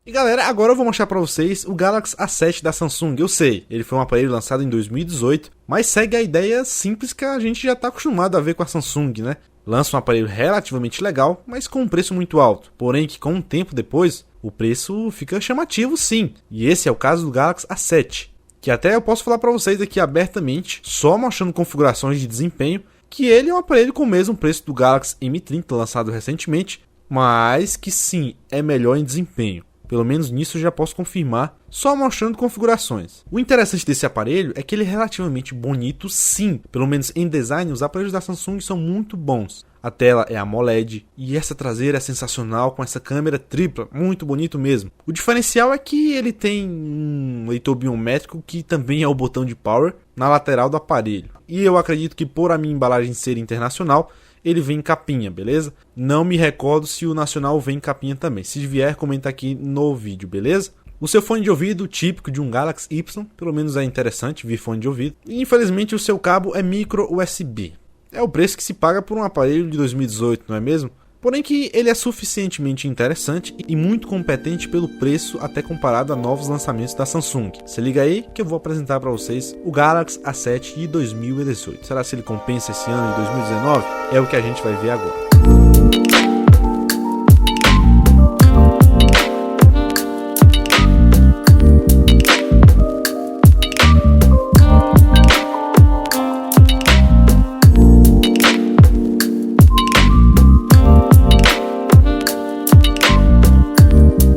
E galera, agora eu vou mostrar pra vocês o Galaxy A7 da Samsung. Eu sei, ele foi um aparelho lançado em 2018, mas segue a ideia simples que a gente já tá acostumado a ver com a Samsung, né? Lança um aparelho relativamente legal, mas com um preço muito alto. Porém que com um tempo depois, o preço fica chamativo sim. E esse é o caso do Galaxy A7, que até eu posso falar pra vocês aqui abertamente, só mostrando configurações de desempenho, que ele é um aparelho com o mesmo preço do Galaxy M30 lançado recentemente, mas que sim, é melhor em desempenho. Pelo menos nisso eu já posso confirmar, só mostrando configurações. O interessante desse aparelho é que ele é relativamente bonito sim, pelo menos em design os aparelhos da Samsung são muito bons. A tela é AMOLED e essa traseira é sensacional com essa câmera tripla, muito bonito mesmo. O diferencial é que ele tem um leitor biométrico que também é o botão de power na lateral do aparelho. E eu acredito que por a minha embalagem ser internacional, ele vem em capinha, beleza? Não me recordo se o nacional vem em capinha também. Se vier, comenta aqui no vídeo, beleza? O seu fone de ouvido típico de um Galaxy Y, pelo menos é interessante vir fone de ouvido. E infelizmente o seu cabo é micro USB. É o preço que se paga por um aparelho de 2018, não é mesmo? Porém que ele é suficientemente interessante e muito competente pelo preço até comparado a novos lançamentos da Samsung. Se liga aí que eu vou apresentar para vocês o Galaxy A7 de 2018. Será que ele compensa esse ano de 2019? É o que a gente vai ver agora.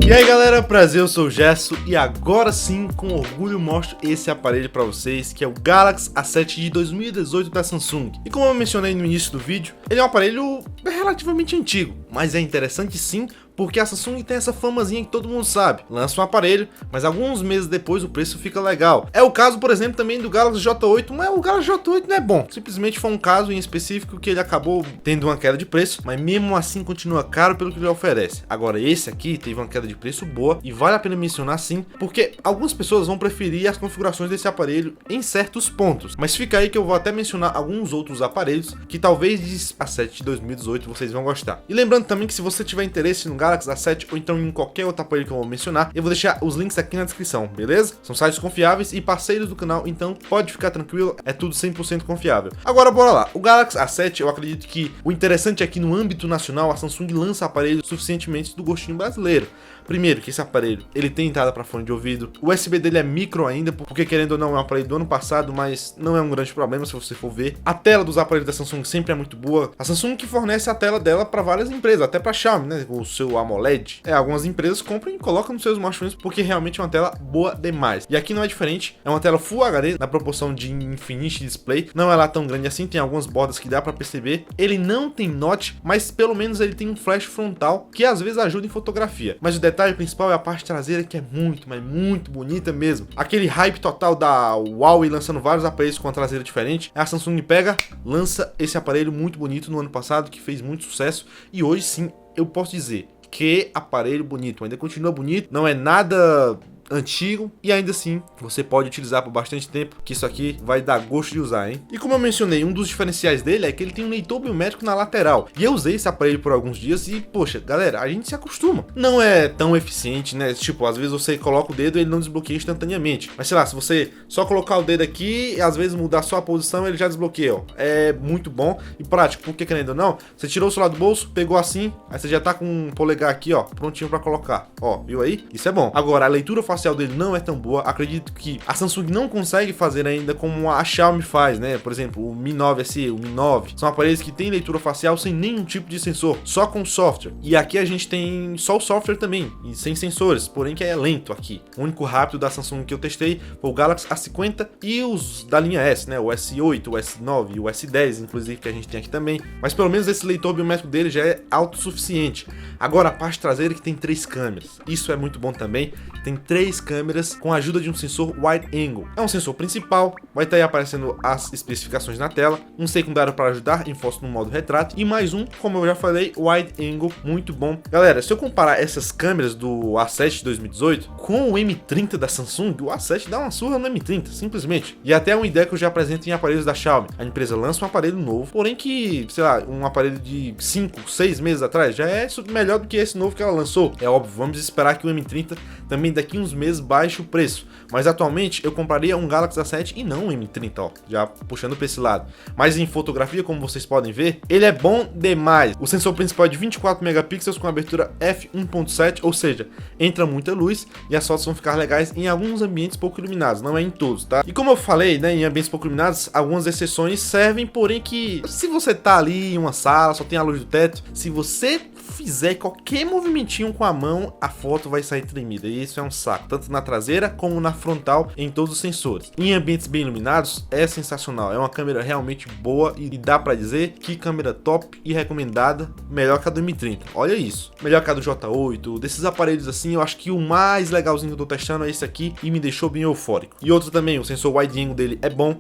E aí galera, prazer, eu sou o Gerson e agora sim, com orgulho, mostro esse aparelho para vocês, que é o Galaxy A7 de 2018 da Samsung. E como eu mencionei no início do vídeo, ele é um aparelho relativamente antigo, mas é interessante sim, porque a Samsung tem essa famazinha que todo mundo sabe. Lança um aparelho, mas alguns meses depois o preço fica legal. É o caso, por exemplo, também do Galaxy J8, mas o Galaxy J8 não é bom. Simplesmente foi um caso em específico que ele acabou tendo uma queda de preço, mas mesmo assim continua caro pelo que ele oferece. Agora esse aqui teve uma queda de preço boa e vale a pena mencionar sim, porque algumas pessoas vão preferir as configurações desse aparelho em certos pontos. Mas fica aí que eu vou até mencionar alguns outros aparelhos que talvez de A7 de 2018 vocês vão gostar. E lembrando também que se você tiver interesse no Galaxy A7 ou então em qualquer outro aparelho que eu vou mencionar, eu vou deixar os links aqui na descrição, beleza? São sites confiáveis e parceiros do canal, então pode ficar tranquilo, é tudo 100% confiável. Agora bora lá, o Galaxy A7, eu acredito que o interessante é que no âmbito nacional a Samsung lança aparelhos suficientemente do gostinho brasileiro. Primeiro, que esse aparelho, ele tem entrada para fone de ouvido, o USB dele é micro ainda, porque querendo ou não é um aparelho do ano passado, mas não é um grande problema se você for ver. A tela dos aparelhos da Samsung sempre é muito boa, a Samsung que fornece a tela dela para várias empresas, até para Xiaomi, né, o seu AMOLED. Algumas empresas compram e colocam nos seus smartphones porque realmente é uma tela boa demais. E aqui não é diferente, é uma tela Full HD na proporção de Infinity Display, não é lá tão grande assim, tem algumas bordas que dá para perceber. Ele não tem notch, mas pelo menos ele tem um flash frontal que às vezes ajuda em fotografia. Mas o detalhe principal é a parte traseira, que é muito, mas muito bonita mesmo. Aquele hype total da Huawei lançando vários aparelhos com a traseira diferente, a Samsung pega, lança esse aparelho muito bonito no ano passado, que fez muito sucesso, e hoje sim, eu posso dizer que aparelho bonito, ainda continua bonito, não é nada antigo e ainda assim você pode utilizar por bastante tempo, que isso aqui vai dar gosto de usar, hein? E como eu mencionei, um dos diferenciais dele é que ele tem um leitor biométrico na lateral, e eu usei esse aparelho por alguns dias e, poxa, galera, a gente se acostuma. Não é tão eficiente, né? Tipo, às vezes você coloca o dedo e ele não desbloqueia instantaneamente, mas sei lá, se você só colocar o dedo aqui e às vezes mudar só a posição, ele já desbloqueia, ó. É muito bom e prático, porque querendo ou não, você tirou o celular do bolso, pegou assim, aí você já tá com um polegar aqui, ó, prontinho pra colocar, ó, viu aí? Isso é bom. Agora, a leitura facial dele não é tão boa, acredito que a Samsung não consegue fazer ainda como a Xiaomi faz, né? Por exemplo, o Mi 9 SE, o Mi 9, são aparelhos que tem leitura facial sem nenhum tipo de sensor, só com software. E aqui a gente tem só o software também, e sem sensores, porém que é lento aqui. O único rápido da Samsung que eu testei foi o Galaxy A50 e os da linha S, né? O S8, o S9 e o S10, inclusive, que a gente tem aqui também. Mas pelo menos esse leitor biométrico dele já é autossuficiente. Agora a parte traseira que tem 3 câmeras, isso é muito bom também. Tem 3 3 câmeras com a ajuda de um sensor wide angle. É um sensor principal, vai estar aí aparecendo as especificações na tela, um secundário para ajudar em foto no modo retrato e mais um, como eu já falei, wide angle, muito bom. Galera, se eu comparar essas câmeras do A7 de 2018 com o M30 da Samsung, o A7 dá uma surra no M30, simplesmente. E até uma ideia que eu já apresento em aparelhos da Xiaomi. A empresa lança um aparelho novo, porém que, sei lá, um aparelho de 5, 6 meses atrás já é melhor do que esse novo que ela lançou. É óbvio, vamos esperar que o M30 também daqui uns meses baixe o preço. Mas atualmente eu compraria um Galaxy A7 e não um M30, ó, já puxando para esse lado. Mas em fotografia, como vocês podem ver, ele é bom demais. O sensor principal é de 24 megapixels com abertura f1.7, ou seja, entra muita luz e as fotos vão ficar legais em alguns ambientes pouco iluminados, não é em todos, tá? E como eu falei, né, em ambientes pouco iluminados, algumas exceções servem, porém que se você tá ali em uma sala, só tem a luz do teto, se você fizer qualquer movimentinho com a mão, a foto vai sair tremida, e isso é um saco, tanto na traseira como na frontal, em todos os sensores. Em ambientes bem iluminados, é sensacional, é uma câmera realmente boa e dá pra dizer que câmera top e recomendada, melhor que a do M30, olha isso, melhor que a do J8, desses aparelhos assim, eu acho que o mais legalzinho que eu tô testando é esse aqui e me deixou bem eufórico. E outro também, o sensor wide angle dele é bom.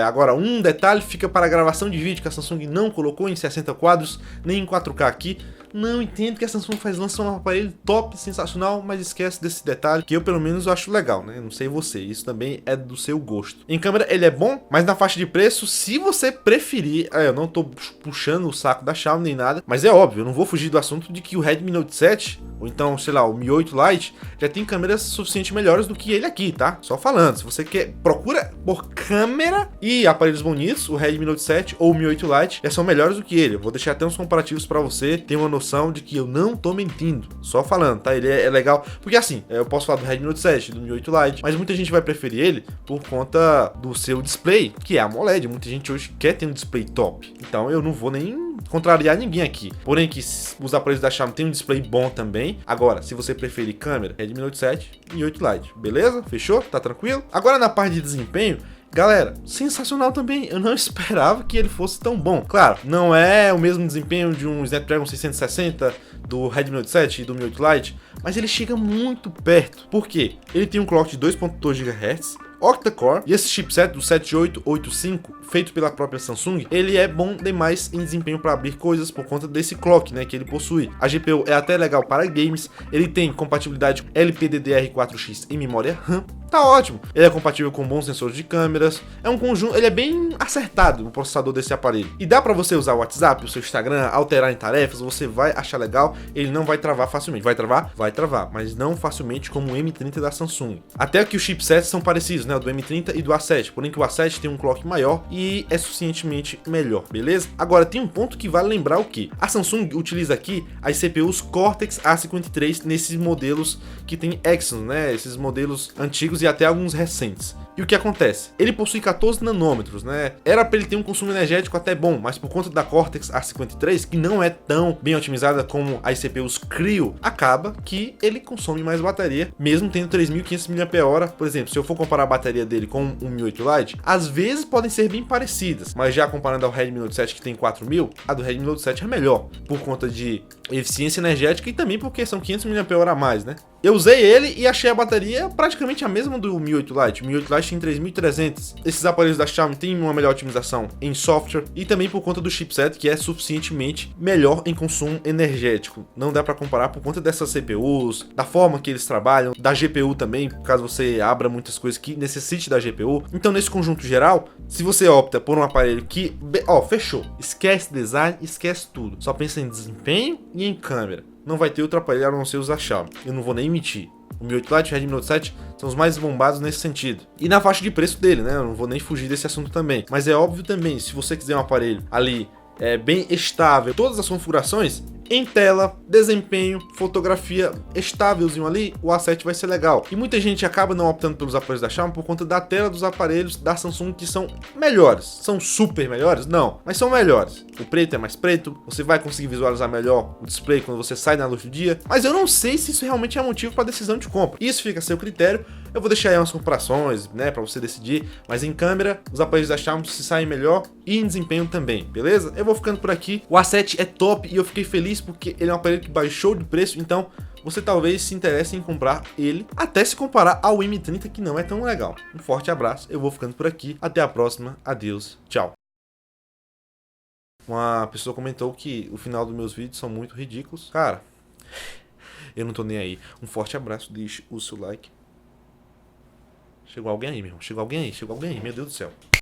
Agora, um detalhe fica para a gravação de vídeo que a Samsung não colocou em 60 quadros, nem em 4K aqui. Não entendo que a Samsung lança um aparelho top, sensacional, mas esquece desse detalhe que eu pelo menos acho legal, né? Não sei você, isso também é do seu gosto. Em câmera ele é bom, mas na faixa de preço, se você preferir, eu não tô puxando o saco da Xiaomi nem nada, mas é óbvio, eu não vou fugir do assunto de que o Redmi Note 7, ou então, sei lá, o Mi 8 Lite, já tem câmeras suficientemente melhores do que ele aqui, tá? Só falando, se você procura por câmera e aparelhos bonitos, o Redmi Note 7 ou o Mi 8 Lite já são melhores do que ele. Eu vou deixar até uns comparativos pra você ter uma noção de que eu não tô mentindo, só falando, tá? Ele é legal, porque assim, eu posso falar do Redmi Note 7, do Mi 8 Lite, mas muita gente vai preferir ele por conta do seu display, que é AMOLED. Muita gente hoje quer ter um display top, então eu não vou nem contrariar ninguém aqui. Porém que os aparelhos da Xiaomi tem um display bom também. Agora, se você preferir câmera, Redmi Note 7 e 8 Lite, beleza? Fechou? Tá tranquilo? Agora na parte de desempenho, galera, sensacional também. Eu não esperava que ele fosse tão bom. Claro, não é o mesmo desempenho de um Snapdragon 660 do Redmi Note 7 e do Mi 8 Lite, mas ele chega muito perto. Por quê? Ele tem um clock de 2.2 GHz, octa-core, e esse chipset do 7885, feito pela própria Samsung, ele é bom demais em desempenho para abrir coisas por conta desse clock, né, que ele possui. A GPU é até legal para games, ele tem compatibilidade com LPDDR4X e memória RAM. Tá ótimo, ele é compatível com bons sensores de câmeras, é um conjunto, ele é bem acertado no processador desse aparelho. E dá pra você usar o WhatsApp, o seu Instagram, alterar em tarefas, você vai achar legal, ele não vai travar facilmente. Vai travar? Vai travar, mas não facilmente como o M30 da Samsung. Até que os chipsets são parecidos, né, o do M30 e do A7, porém que o A7 tem um clock maior e é suficientemente melhor, beleza? Agora, tem um ponto que vale lembrar o que? A Samsung utiliza aqui as CPUs Cortex A53 nesses modelos que tem Exynos, né, esses modelos antigos e até alguns recentes. E o que acontece? Ele possui 14 nanômetros, né? Era para ele ter um consumo energético até bom, mas por conta da Cortex A53, que não é tão bem otimizada como as CPUs Creo, acaba que ele consome mais bateria, mesmo tendo 3.500 mAh. Por exemplo, se eu for comparar a bateria dele com o Mi 8 Lite, às vezes podem ser bem parecidas, mas já comparando ao Redmi Note 7 que tem 4.000, a do Redmi Note 7 é melhor, por conta de eficiência energética e também porque são 500 mAh a mais, né? Eu usei ele e achei a bateria praticamente a mesma do Mi 8 Lite. O Mi 8 Lite tem 3.300. Esses aparelhos da Xiaomi têm uma melhor otimização em software e também por conta do chipset, que é suficientemente melhor em consumo energético. Não dá para comparar por conta dessas CPUs, da forma que eles trabalham, da GPU também, caso você abra muitas coisas que necessite da GPU. Então, nesse conjunto geral, se você opta por um aparelho que, fechou, esquece design, esquece tudo, só pensa em desempenho e em câmera, não vai ter outro aparelho a não ser os da Xiaomi. Eu não vou nem mentir. O Mi 8 Lite e o Redmi Note 7 são os mais bombados nesse sentido. E na faixa de preço dele, né? Eu não vou nem fugir desse assunto também. Mas é óbvio também, se você quiser um aparelho ali bem estável, todas as configurações, em tela, desempenho, fotografia estávelzinho ali, o A7 vai ser legal. E muita gente acaba não optando pelos aparelhos da Xiaomi por conta da tela dos aparelhos da Samsung, que são melhores. São super melhores? Não, mas são melhores. o preto é mais preto, você vai conseguir visualizar melhor o display quando você sai na luz do dia, mas eu não sei se isso realmente é motivo para decisão de compra. Isso fica a seu critério, eu vou deixar aí umas comparações, né, para você decidir, mas em câmera, os aparelhos da Xiaomi se saem melhor e em desempenho também, beleza? Eu vou ficando por aqui, o A7 é top e eu fiquei feliz porque ele é um aparelho que baixou de preço, então você talvez se interesse em comprar ele, até se comparar ao M30, que não é tão legal. Um forte abraço, eu vou ficando por aqui, até a próxima, adeus, tchau. Uma pessoa comentou que o final dos meus vídeos são muito ridículos. Cara, eu não tô nem aí. Um forte abraço, deixe o seu like. Chegou alguém aí, meu irmão. Chegou alguém aí, meu Deus do céu.